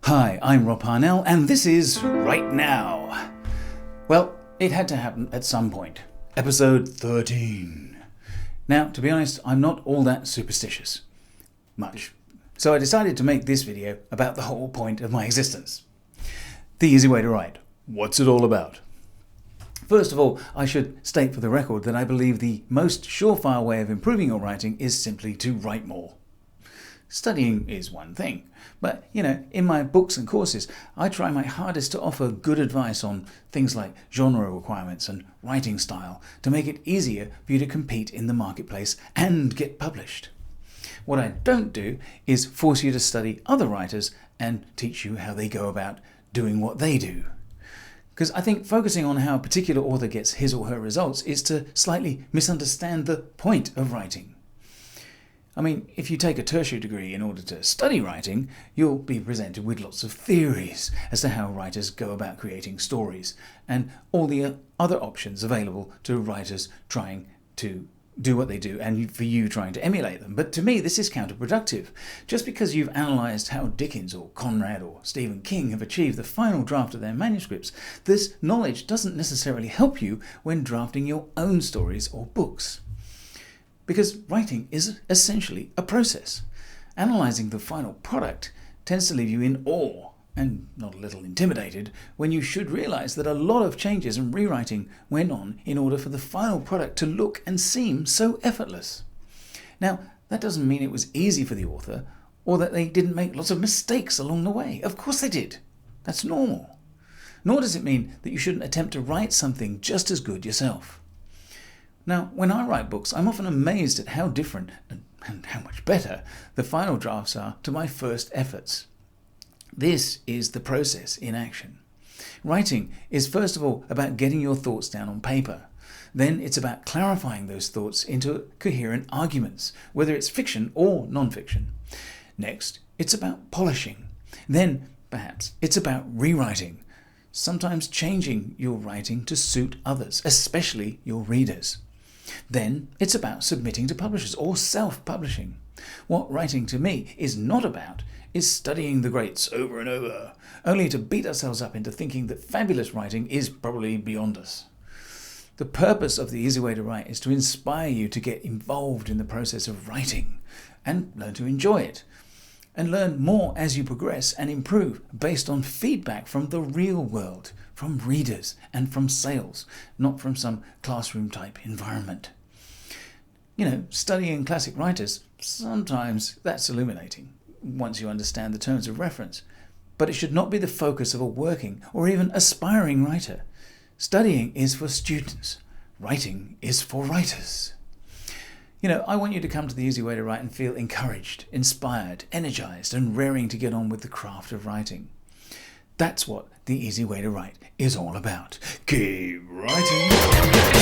Hi, I'm Rob Parnell, and this is Right Now. Well, it had to happen at some point. Episode 13. Now, to be honest, I'm not all that superstitious. Much. So I decided to make this video about the whole point of my existence. The easy way to write. What's it all about? First of all, I should state for the record that I believe the most surefire way of improving your writing is simply to write more. Studying is one thing, but in my books and courses, I try my hardest to offer good advice on things like genre requirements and writing style to make it easier for you to compete in the marketplace and get published. What I don't do is force you to study other writers and teach you how they go about doing what they do. Because I think focusing on how a particular author gets his or her results is to slightly misunderstand the point of writing. I mean, if you take a tertiary degree in order to study writing, you'll be presented with lots of theories as to how writers go about creating stories and all the other options available to writers trying to do what they do and for you trying to emulate them. But to me, this is counterproductive. Just because you've analysed how Dickens or Conrad or Stephen King have achieved the final draft of their manuscripts, this knowledge doesn't necessarily help you when drafting your own stories or books. Because writing is essentially a process. Analysing the final product tends to leave you in awe and not a little intimidated when you should realise that a lot of changes and rewriting went on in order for the final product to look and seem so effortless. Now, that doesn't mean it was easy for the author or that they didn't make lots of mistakes along the way. Of course they did. That's normal. Nor does it mean that you shouldn't attempt to write something just as good yourself. Now, when I write books, I'm often amazed at how different and how much better the final drafts are to my first efforts. This is the process in action. Writing is first of all about getting your thoughts down on paper. Then it's about clarifying those thoughts into coherent arguments, whether it's fiction or non-fiction. Next, it's about polishing. Then, perhaps, it's about rewriting, sometimes changing your writing to suit others, especially your readers. Then it's about submitting to publishers or self-publishing. What writing to me is not about is studying the greats over and over, only to beat ourselves up into thinking that fabulous writing is probably beyond us. The purpose of the easy way to write is to inspire you to get involved in the process of writing and learn to enjoy it, and learn more as you progress and improve based on feedback from the real world, from readers and from sales, not from some classroom type environment. Studying classic writers, sometimes that's illuminating once you understand the terms of reference, but it should not be the focus of a working or even aspiring writer. Studying is for students. Writing is for writers. I want you to come to the easy way to write and feel encouraged, inspired, energized, and raring to get on with the craft of writing. That's what the easy way to write is all about. Keep writing.